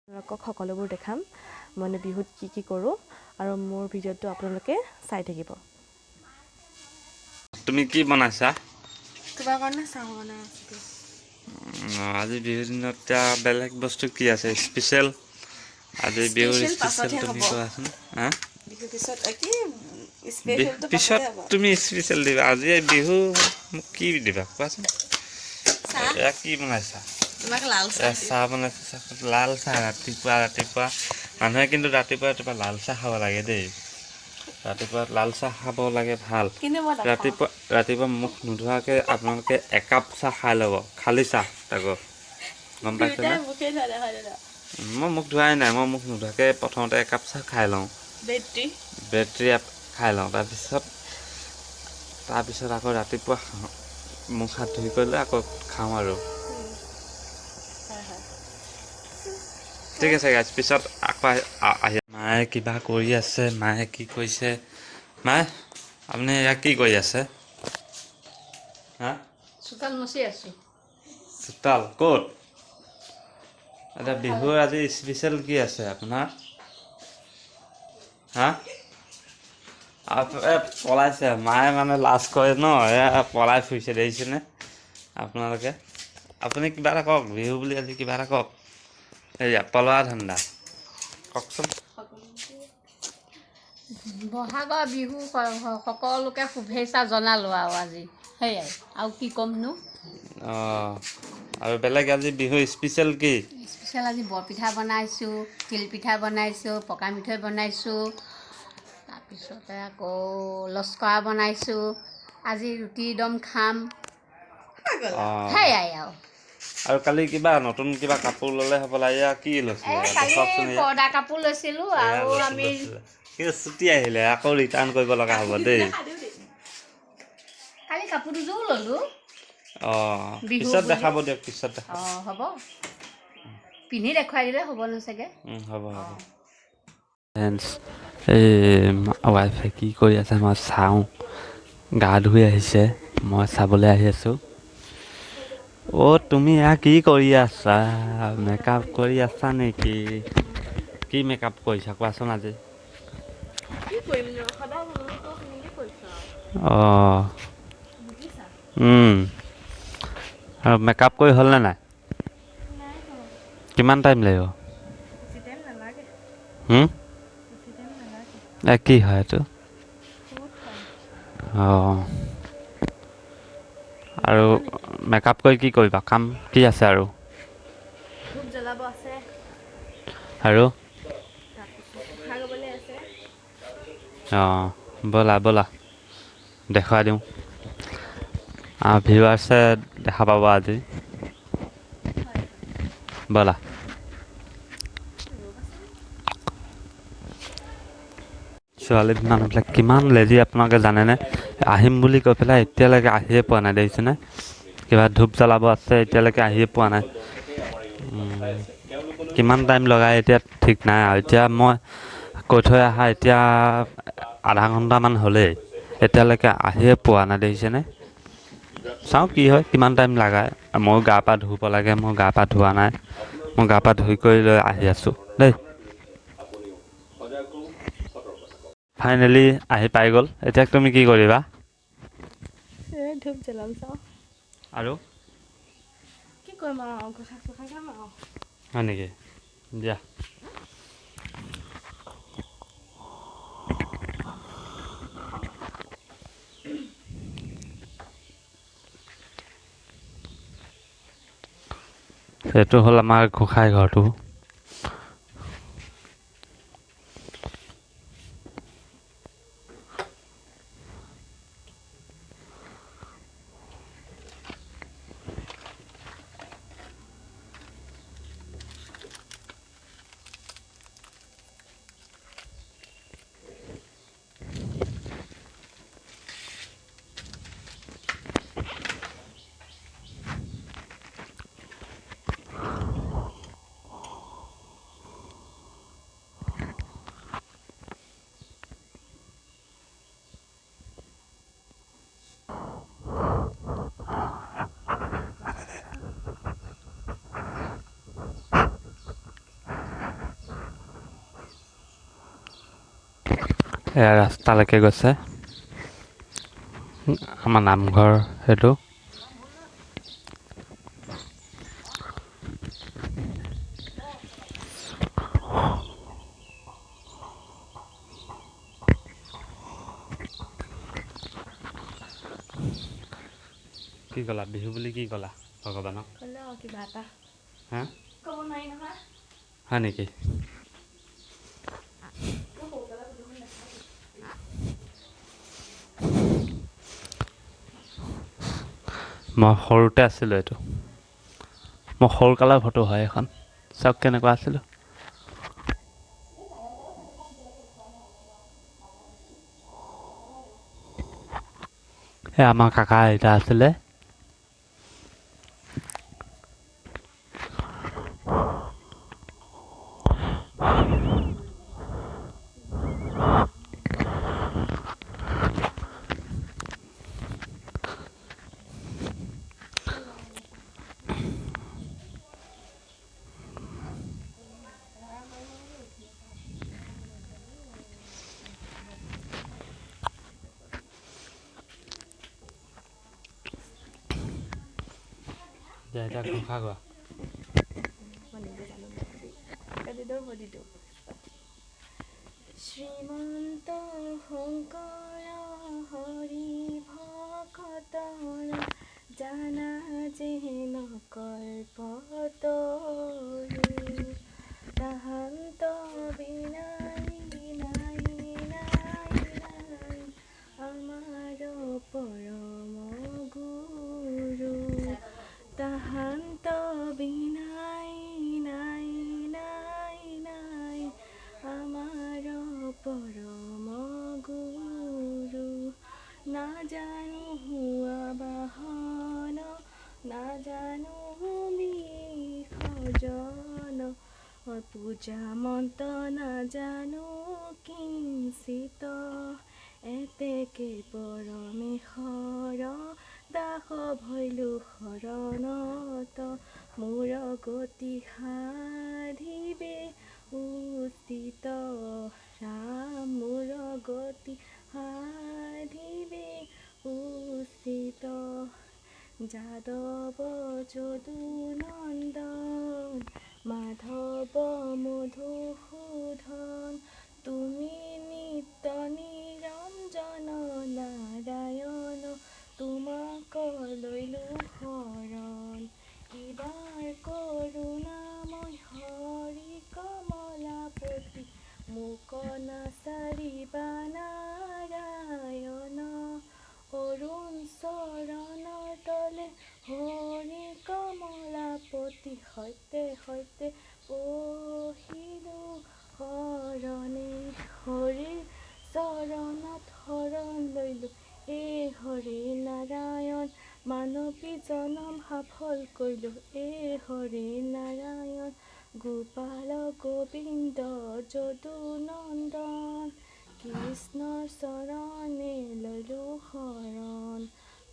আপোনালোকক সকলোবোৰ দেখাম মানে বিহুত কি কৰোঁ আৰু মোৰ ভিডিঅ'টো আপোনালোকে চাই থাকিব। তুমি কি বনাইছা? তোমাৰ কাৰণে চাহ বনাই আছোঁ। আজি বিহুৰ দিনত এতিয়া বেলেগ বস্তু কি আছে স্পেচিয়েল? আজি বিহুৰ স্পেচিয়েল তুমি কোৱাচোন। হা? বিহুৰ পিছত কি স্পেচিয়েলটো পিছত পাছতহে হ'ব। তুমি স্পেচিয়েল দিবা। আজি বিহু মোক কি দিবা কোৱাচোন? এয়া কি বনাইছা? তোমাক লাল চাহ চাহ বনাইছা। লাল চাহ ৰাতিপুৱা মানুহে কিন্তু ৰাতিপুৱা লাল চাহ খাব লাগে দেই। ৰাতিপুৱা লাল চাহ খাব লাগে ভাল। কিন্তু মই নাখাওঁ। ৰাতিপুৱা মুখ নোধোৱাকৈ আপোনালোকে একাপ চাহ খাই ল'ব, খালী চাহ তাকো। গম পাইছেনে? মই মুখ ধোৱাই নাই, মই মুখ নোধোৱাকৈ প্ৰথমতে একাপ চাহ খাই লওঁ। বেটৰী খাই লওঁ। তাৰপিছত আকৌ ৰাতিপুৱা মুখ হাত ধুই কৰি লৈ আকৌ খাওঁ আৰু। ঠিক আছে গাইজ, পিছত আকৌ আহি মায়ে কিবা কৰি আছে। মায়ে কি কৰিছে? মায়ে আপুনি ইয়াক কি কৰি আছে? হা? চোতাল মচি আছোঁ। চোতাল ক'ত? এতিয়া বিহুৰ আজি স্পেচিয়েল কি আছে আপোনাৰ? হা? পলাইছে মায়ে মানে লাজ কৰে ন, পলাই ফুৰিছে দেখিছেনে আপোনালোকে? আপুনি কিবা এটা কওক, বিহু বুলি আজি কিবা এটা কওক। সেয়া পলোৱা ধান্দা কওকচোন। বহাগৰ বিহু সকলোকে শুভেচ্ছা জনালোঁ আৰু আজি সেয়াই আৰু কি ক'মনো। আৰু বেলেগ আজি বিহু স্পেচিয়েল কি? স্পেচিয়েল আজি বৰপিঠা বনাইছোঁ, তিলপিঠা বনাইছোঁ, পকা মিঠৈ বনাইছোঁ, তাৰপিছতে আকৌ লস্কৰা বনাইছোঁ। আজি ৰুটি দম খাম সেয়াই আৰু কালি কিবা নতুন কিবা কাপোৰ ল'লে হ'বলা। এয়া কি লৈছিলে? কালি পৰ্দা কাপোৰ লৈছিলোঁ আৰু আমি কিন্তু ছুটি আহিলে আকৌ ৰিটাৰ্ণ কৰিব লগা হ'ব দেই। কালি কাপোৰ দুযোৰো ল'লোঁ। পিছত দেখাব দিয়ক, পিছত দেখাব। হ'ব, পিন্ধি দেখুৱাই দিলে হ'ব ন চাগে। হ'ব। এই ৱাইফে কি কৰি আছে মই চাওঁ। গা ধুই আহিছে, মই চাবলৈ আহি আছোঁ। তুমি এয়া কি কৰি আছা? মেকআপ কৰি আছা নেকি? কি মেকআপ কৰিছা কোৱাচোন আজি? কি কৰিম ন, সদায় সেনেকৈ কৰিছোঁ আৰু মেকআপ কৰি হ'লনে নাই? কিমান টাইম লাগিব? বেছি টাইম নালাগে। কি হয় এইটো? আৰু মেকআপ কৰি কি কৰিবা? কাম কি আছে আৰু? ধূপ জ্বলাব আছে। আৰু তাৰপিছত কথা ক'বলৈ আছে। ব'লা দেখুৱাই দিওঁ। ভিউৱাৰ্ছে দেখা পাব আজি। ব'লা। ছোৱালী মানুহবিলাক কিমান লেজি আপোনালোকে জানেনে? আহিম বুলি কৈ পেলাই এতিয়ালৈকে আহিয়ে পোৱা নাই দেখিছেনে? কিবা ধূপ জ্বলাব আছে, এতিয়ালৈকে আহিয়ে পোৱা নাই। কিমান টাইম লগাই এতিয়া ঠিক নাই আৰু। এতিয়া মই কৈ থৈ অহা এতিয়া আধা ঘণ্টামান হ'লেই, এতিয়ালৈকে আহিয়ে পোৱা নাই দেখিছেনে? চাওঁ কি হয়, কিমান টাইম লাগায়। ময়ো গা পা ধুব লাগে, মই গা পা ধোৱা নাই। মই গা পা ধুই কৰি লৈ আহি আছোঁ দেই। ফাইনেলি আহি পাই গ'ল। এতিয়া তুমি কি কৰিবা? ধূপ জ্বলাম চাওঁ। আৰু কি কৰিম আৰু কথা খাম আৰু। হয় নেকি? দিয়া। সেইটো হ'ল আমাৰ গোঁসাই ঘৰটো। এয়া ৰাস্তালৈকে গৈছে আমাৰ নামঘৰ সেইটো কি ক'লা বিহু বুলি কি ক'লা ভগৱানক ক'লে আৰু কিবা এটা হা ক'ব নোৱাৰি নহয় হয় নেকি মই সৰুতে আছিলোঁ এইটো মই সৰুকালৰ ফটো হয় এখন চাওক কেনেকুৱা আছিলোঁ এই আমাৰ কাকা আইতা আছিলে এতিয়া ঘোষা গোৱা মই নিজে জানো কাটিদেউ বডিটো শ্ৰীমন্ত শংকৰ হৰি ভকতৰ জানা যেন কল্পতৰু তাহান্ত বিনাই নাই নাই নাই আমাৰ পৰম গুৰু তাহান্ত বিনাই নাই নাই নাই আমাৰ পৰম গুৰু নাজানো হোৱা বাহন নাজানো বিসৰ্জন পূজা মন্ত্ৰ নাজানো কিঞ্চিত এতেকে পৰমেশ্বৰ দাস ভৈলো শৰণত মোৰ গতি সাধিবে উচিত ৰাম মোৰ গতি সাধিবে উচিত যাদৱ যদু নন্দন মাধৱ মধুসূদন তুমি নিত্য নিৰঞ্জন নাৰায়ণ তোমাক লৈলো শৰণ কিবাৰ কৰোণাময় হৰি কমলাপতি মোক নাচাৰিবা নাৰায়ণ অৰুণ চৰণৰ তলে হৰি কমলাপতি সৈতে সৈতে পহিলো শৰণে হৰি চৰণত শৰণ লৈলো হে হৰি নাৰায়ণ মানৱী জনম সফল কৰিলো এ হৰি নাৰায়ণ গোপাল গোবিন্দ যদু নন্দন কৃষ্ণৰ চৰণে লৈলো শৰণ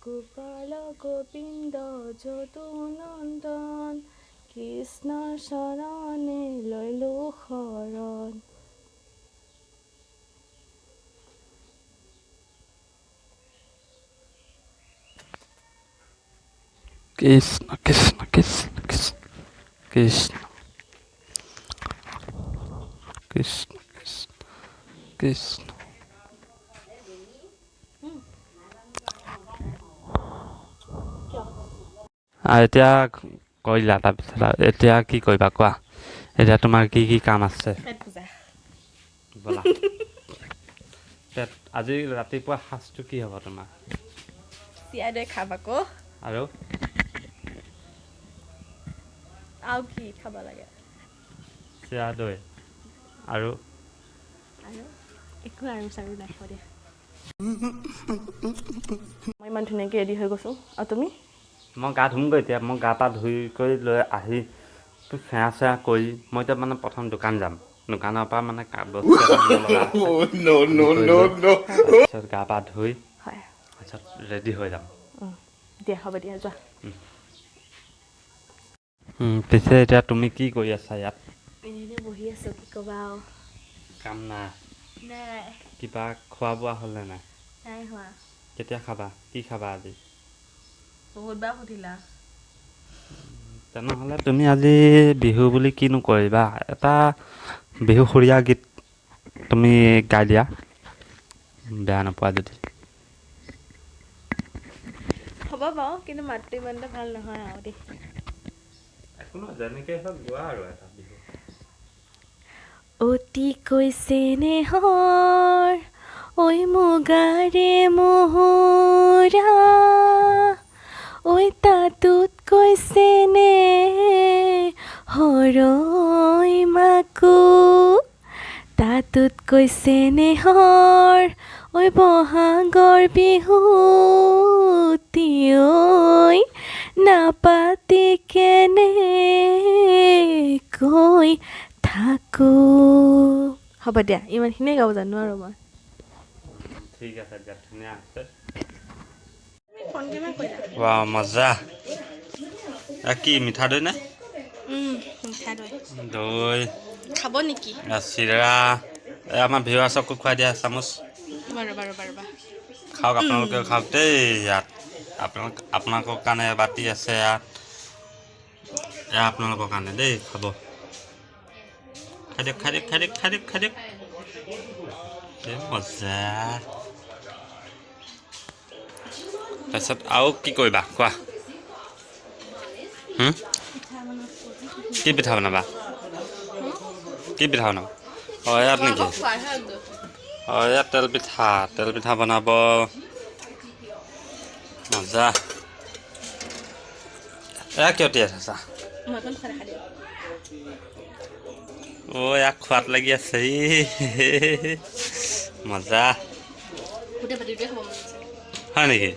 গোপাল গোবিন্দ যদু নন্দন কৃষ্ণৰ চৰণে লৈলো শৰণ কৃষ্ণ কৃষ্ণ কৃষ্ণ কৃষ্ণ কৃষ্ণ কৃষ্ণ কৃষ্ণ কৃষ্ণ আৰু এতিয়া কৰিলা তাৰপিছত এতিয়া কি কৰিবা কোৱা এতিয়া তোমাৰ কি কি কাম আছে পেট পূজা ব'লা আজি ৰাতিপুৱা সাজটো কি হ'ব তোমাৰ চিৰা দৈ খাম আকৌ আৰু কি খাব লাগে চিৰা দৈ আৰু একো আৰু চাৰু নাই হ'ব দিয়া মই ইমান ধুনীয়াকৈ ৰেডি হৈ গৈছোঁ আৰু তুমি মই গা ধুমগৈ এতিয়া মই গা পা ধুই কৰি লৈ আহি সেৱা চেৱা কৰি মই এতিয়া মানে প্ৰথম দোকান যাম দোকানৰ পৰা মানে বস্তু তাৰপিছত গা পা ধুই হয় তাৰপিছত ৰেডি হৈ যাম দিয়া হ'ব দিয়া যোৱা পিছে এতিয়া তুমি কি কৰি আছা ইয়াত এনেই বহি আছোঁ কি ক'বা আৰু কাম নাই নাই কিবা খোৱা বোৱা হ'লনে নাই? নাই হোৱা। কেতিয়া খাবা? কি খাবা আজি? বহুত বাৰ সুধিলা। তেনেহ'লে তুমি আজি বিহু বুলি কিনো কৰিবা? এটা বিহুসুৰীয়া গীত তুমি গাই দিয়া, বেয়া নোপোৱা যদি। হ'ব বাৰু, কিন্তু মাতটো ইমান এটা ভাল নহয় আৰু দেই। একো নহয়, যেনেকৈ হওক গোৱা আৰু এটা বিহু। অতিকৈ চেনেহৰ ঐ মুগাৰে মোহৰা, ঐ তাতোতকৈ চেনেহৰ ঐ মাকো, তাতোতকৈ চেনেহৰ ঐ বহাগৰ বিহুতি, ঐ নাপাতি কেনেকৈ থাকো। হ'ব দিয়া, ইমানখিনিয়ে গাব জানো আৰু মই। ঠিক আছে দিয়া, ধুনীয়া আছে। ফোন কৰিলা? ৱা মজা। কি মিঠা দৈ নে? মিঠা দৈ। দৈ খাব নেকি? চিৰা। এই আমাৰ ভিউৱাৰ্ছকো খুৱাই দিয়া চামুচ। বাৰু। খাওক, আপোনালোকেও খাওক দেই। ইয়াত আপোনালোকৰ কাৰণে বাতি আছে ইয়াত। এয়া আপোনালোকৰ কাৰণে দেই, খাব। খাই দিয়ক। এই মজা। তাৰপিছত আৰু কি কৰিবা কোৱা? কি পিঠা বনাবা? অঁ ইয়াত নেকি? অঁ ইয়াত তেল পিঠা বনাব। মজা। এয়া কিয় তিয়াই থৈছা? অ' ইয়াক খোৱাত লাগি আছে মজা। হয় নেকি?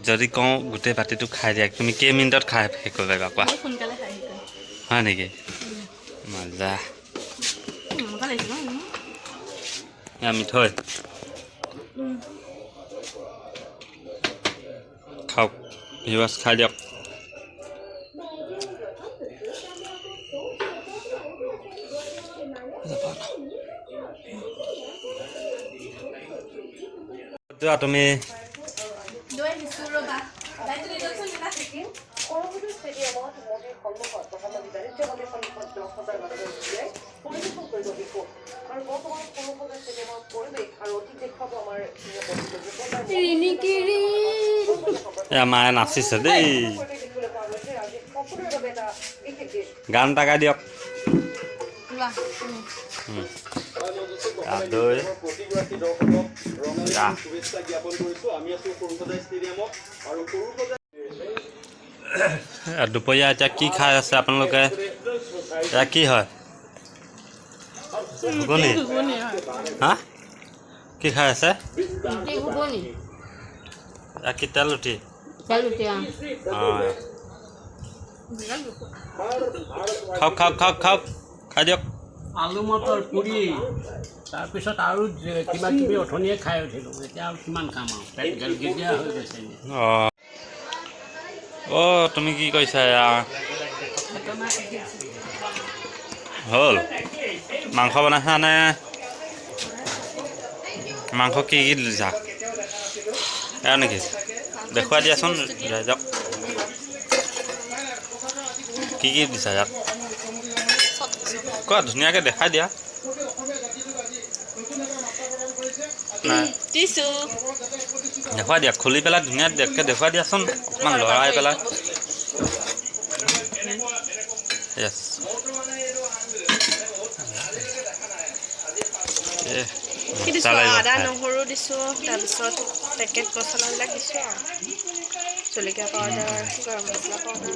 যদি কওঁ গোটেই বাতিটো খাই দিয়া, তুমি কেই মিনিটত খাই শেষ কৰিব পাৰিবা কোৱা? হয় নেকি? মজা। এয়া মিঠৈ। খাওক, ভিউৱাৰ্ছ খাই দিয়ক। যোৱা তুমি। এয়া মায়ে নাচিছে দেই। গান এটা গাই দিয়ক। দৈ দুপৰীয়া এতিয়া কি খাই আছে আপোনালোকে? এয়া কি হয়? ঘুগুনি? হা কি খাই আছে? কি তেল ৰুটি? অঁ খাওক খাই দিয়ক। আলু মটৰ পুৰি, তাৰপিছত আৰু কিবা কিবি অথনিয়ে খাই উঠিলোঁ। এতিয়া আৰু কিমান খাম আৰু, পেট গেলগেলীয়া হৈ গৈছে। অঁ তুমি কি কৰিছা? হ'ল মাংস বনাইছা নে? মাংস কি দিছা? এয়া নেকি? দেখুৱাই দিয়াচোন ৰাইজক। কি দিছা ইয়াত? কোৱা, ধুনীয়াকৈ দেখাই দিয়া। দেখুৱাই দিয়া, খুলি পেলাই ধুনীয়াকৈ দেখুৱাই দিয়াচোন, অকণমান লৰাই পেলাই। য়েছ। আদা নহৰু দিছোঁ, তাৰপিছত পেকেট মছলাবিলাক দিছোঁ আৰু জলকীয়া পাউডাৰ, গৰম মছলা পাউডাৰ।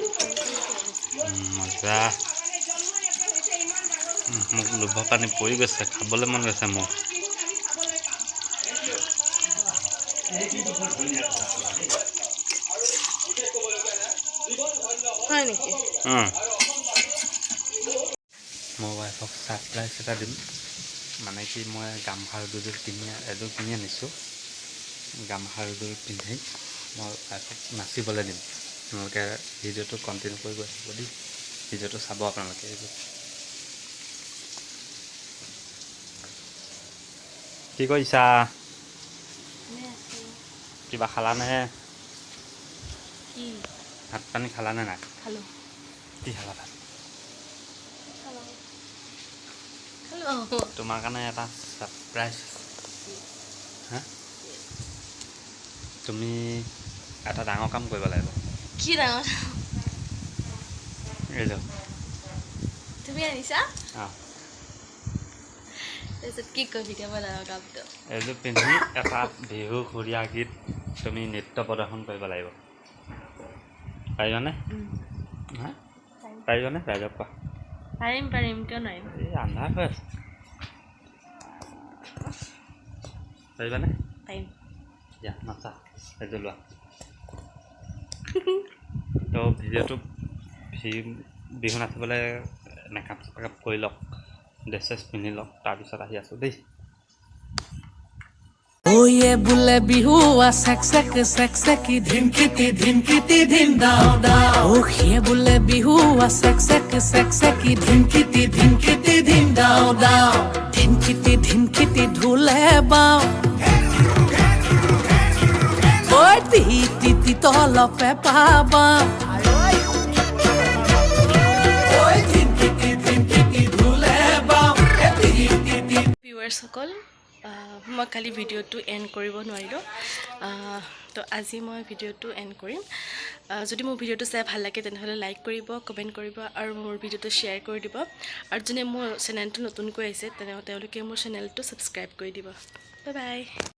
মজা। মোক লোভৰ পানী পৰি গৈছে, খাবলৈ মন গৈছে মোৰ। হয় নেকি? মোৰ ৱাইফক ছাৰপ্ৰাইজ এটা দিম। মানে কি, মই গামখাৰু এযোৰ কিনি আনিছোঁ। গামখাৰুযোৰ পিন্ধি মই ৱাইফক নাচিবলৈ দিম। আপোনালোকে ভিডিঅ'টো কণ্টিনিউ কৰিব আহিব দেই। ভিডিঅ'টো চাব আপোনালোকে এইবোৰ। কি কৰিছা কিবা খালানে কি ভাত পানী খালানে নাই খালোঁ কি খালা ভাত খালোঁ তোমাৰ কাৰণে এটা ছাৰপ্ৰাইজ হা তুমি এটা ডাঙৰ কাম কৰিব লাগিব কি ডাঙৰ এইটো তুমি আনিছা অঁ তাৰপিছত কি কৰিবি কেতিয়াবা ডাঙৰ কামটো এইযোৰ পিন্ধি এটা বিহু সুৰীয়া গীত তুমি নৃত্য প্ৰদৰ্শন কৰিব লাগিব পাৰিবানে হা পাৰিবানে ৰাইজক কোৱা পাৰিম কিয় নোৱাৰিম এই আন্ধাৰ হৈ আছে পাৰিবানে পাৰিম দিয়া নাচা এইযোৰ লোৱা তো ভিডিঅ'টো বিহু নাচিবলৈ মেকআপ চেকআপ কৰি লওক ড্ৰেছ চেছ পিন্ধি লওক তাৰপিছত আহি আছোঁ দেই Oh yeah, bulle bihu a sek धिनकिती धिन दाओ दाओ Oh yeah, bulle bihu a sek धिनकिती धिन दाओ दाओ धिनकिती ढोले बाओ Oy ती तोलो पे पाबा Oy धिनकिती ढोले बाओ ভিউৱাৰ্ছসকল মই কালি ভিডিঅ'টো এণ্ড কৰিব নোৱাৰিলোঁ তো আজি মই ভিডিঅ'টো এণ্ড কৰিম যদি মোৰ ভিডিঅ'টো চাই ভাল লাগে তেনেহ'লে লাইক কৰিব কমেণ্ট কৰিব আৰু মোৰ ভিডিঅ'টো শ্বেয়াৰ কৰি দিব আৰু যোনে মোৰ চেনেলটো নতুনকৈ আহিছে তেওঁলোকে মোৰ চেনেলটো ছাবস্ক্ৰাইব কৰি দিব বাই বাই